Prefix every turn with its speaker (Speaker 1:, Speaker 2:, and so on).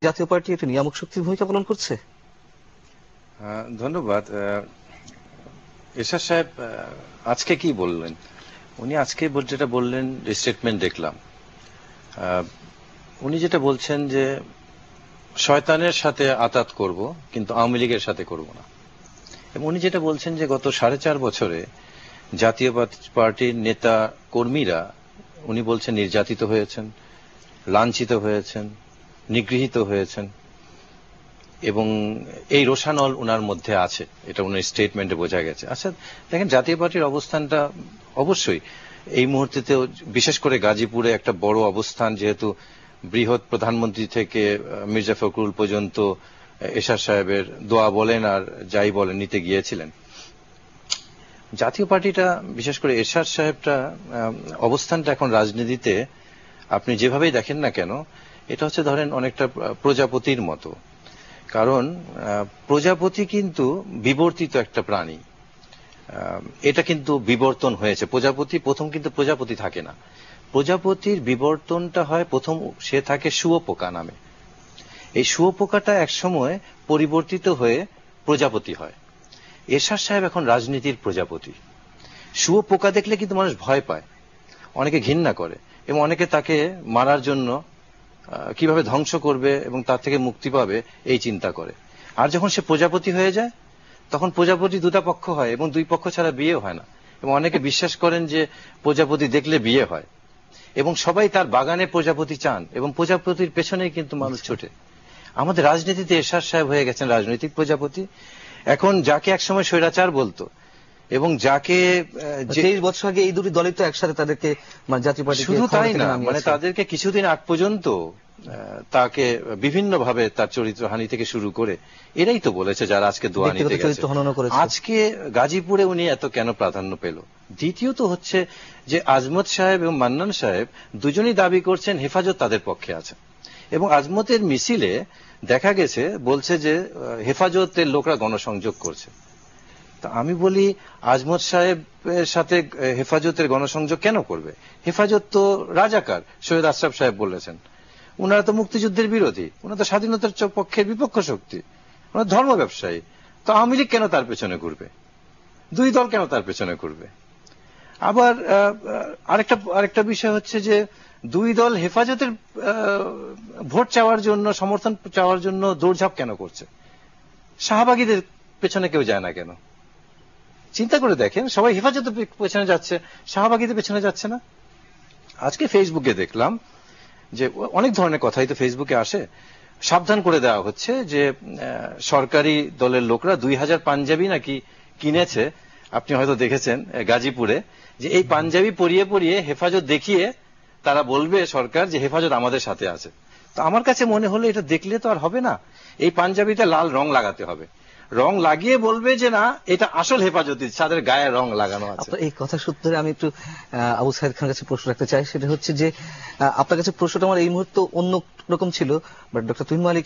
Speaker 1: জাতীয় পার্টি একটা নিয়ামক শক্তির ভূমিকা পালন করছে?
Speaker 2: ধন্যবাদ। এরশাদ সাহেব আজকে কি বললেন? উনি আজকে যেটা বললেন, স্টেটমেন্ট দেখলাম। উনি যেটা বলছেন যে শয়তানের সাথে আতাত করব, কিন্তু আওয়ামী লীগের সাথে করব না। এবং উনি যেটা বলছেন যে গত 4.5 বছরে জাতীয় পার্টির নেতা কর্মীরা, উনি বলছেন, নির্যাতিত হয়েছেন, লাঞ্ছিত হয়েছেন, নিগৃহীত হয়েছেন, এবং এই রোষানল উনার মধ্যে আছে, এটা উনার স্টেটমেন্টে বোঝা গেছে। আচ্ছা দেখেন, জাতীয় পার্টির অবস্থানটা অবশ্যই এই মুহূর্তেতেও, বিশেষ করে গাজীপুরে একটা বড় অবস্থান, যেহেতু বৃহৎ প্রধানমন্ত্রী থেকে মির্জা ফখরুল পর্যন্ত এরশাদ সাহেবের দোয়া বলেন আর যাই বলেন নিতে গিয়েছিলেন। জাতীয় পার্টিটা, বিশেষ করে এরশাদ সাহেবটা অবস্থানটা এখন রাজনীতিতে আপনি যেভাবেই দেখেন না কেন, এটা হচ্ছে ধরেন অনেকটা প্রজাপতির মতো। কারণ প্রজাপতি কিন্তু বিবর্তিত একটা প্রাণী, এটা কিন্তু বিবর্তন হয়েছে। প্রজাপতি প্রথম কিন্তু প্রজাপতি থাকে না, প্রজাপতির বিবর্তনটা হয় প্রথম, সে থাকে শুঁয়োপোকা নামে। এই শুঁয়োপোকাটা একসময় পরিবর্তিত হয়ে প্রজাপতি হয়। এরশাদ সাহেব এখন রাজনীতির প্রজাপতি। শুঁয়োপোকা দেখলে কিন্তু মানুষ ভয় পায়, অনেকে ঘৃণা করে, এবং অনেকে তাকে মারার জন্য কিভাবে ধ্বংস করবে এবং তার থেকে মুক্তি পাবে এই চিন্তা করে। আর যখন সে প্রজাপতি হয়ে যায়, তখন প্রজাপতি দুটা পক্ষ হয় এবং দুই পক্ষ ছাড়া বিয়ে হয় না। এবং অনেকে বিশ্বাস করেন যে প্রজাপতি দেখলে বিয়ে হয়, এবং সবাই তার বাগানে প্রজাপতি চান, এবং প্রজাপতির পেছনেই কিন্তু মানুষ ছোটে। আমাদের রাজনীতিতে এরশাদ সাহেব হয়ে গেছেন রাজনৈতিক প্রজাপতি। এখন যাকে একসময় স্বৈরাচার বলতো, এবং যাকে
Speaker 1: 23 বছর আগে এই দুটি দলই তো একসাথে তাদেরকে জাতীয় পার্টি,
Speaker 2: শুধু তাই না, মানে তাদেরকে কিছুদিন আগ পর্যন্ত তাকে বিভিন্ন ভাবে তার চরিত্রহানি থেকে শুরু করে এরাই তো বলেছে যারা আজকে দোয়া নিতে গেছে। আজকে গাজীপুরে উনি এত কেন প্রাধান্য পেল? দ্বিতীয়ত হচ্ছে যে আজমত সাহেব এবং মান্নান সাহেব দুজনই দাবি করছেন হেফাজত তাদের পক্ষে আছে, এবং আজমতের মিছিলে দেখা গেছে বলছে যে হেফাজতের লোকরা গণসংযোগ করছে। তা আমি বলি, আজমত সাহেবের সাথে হেফাজতের গণসংযোগ কেন করবে? হেফাজত তো রাজাকার, সৈয়দ আশরাফ সাহেব বলেছেন। উনারা তো মুক্তিযুদ্ধের বিরোধী, উনারা তো স্বাধীনতার পক্ষের বিপক্ষ শক্তি, ওনারা ধর্ম ব্যবসায়ী। তো আওয়ামী লীগ কেন তার পেছনে ঘুরবে? দুই দল কেন তার পেছনে ঘুরবে? আবার আরেকটা বিষয় হচ্ছে যে দুই দল হেফাজতের ভোট চাওয়ার জন্য, সমর্থন চাওয়ার জন্য দৌড়ঝাঁপ কেন করছে? শাহবাগীদের পেছনে কেউ যায় না কেন? চিন্তা করে দেখেন, সবাই হেফাজতের পেছনে যাচ্ছে, শাহবাগীদের পেছনে যাচ্ছে না। আজকে ফেসবুকে দেখলাম যে অনেক ধরনের কথাই তো ফেসবুকে আসে। সাবধান করে দেওয়া হচ্ছে যে সরকারি দলের লোকরা 2000 পাঞ্জাবি নাকি কিনেছে, আপনি হয়তো দেখেছেন গাজীপুরে, যে এই পাঞ্জাবি পরিয়ে পরিয়ে হেফাজত দেখিয়ে তারা বলবে সরকার যে হেফাজত আমাদের সাথে আছে। তো আমার কাছে মনে হলো এটা দেখলে তো আর হবে না, এই পাঞ্জাবিতে লাল রং লাগাতে হবে, রং লাগিয়ে বলবে যে না, এটা আসল হেফাজতি, তাদের গায়ে রং লাগানো আছে।
Speaker 1: এই কথা সূত্রে আমি একটু আবু সাইদ খানের কাছে প্রশ্ন রাখতে চাই। সেটা হচ্ছে যে আপনার কাছে প্রশ্নটা আমার এই মুহূর্তে অন্য রকম ছিল, বাট ডক্টর তুহিন মালিক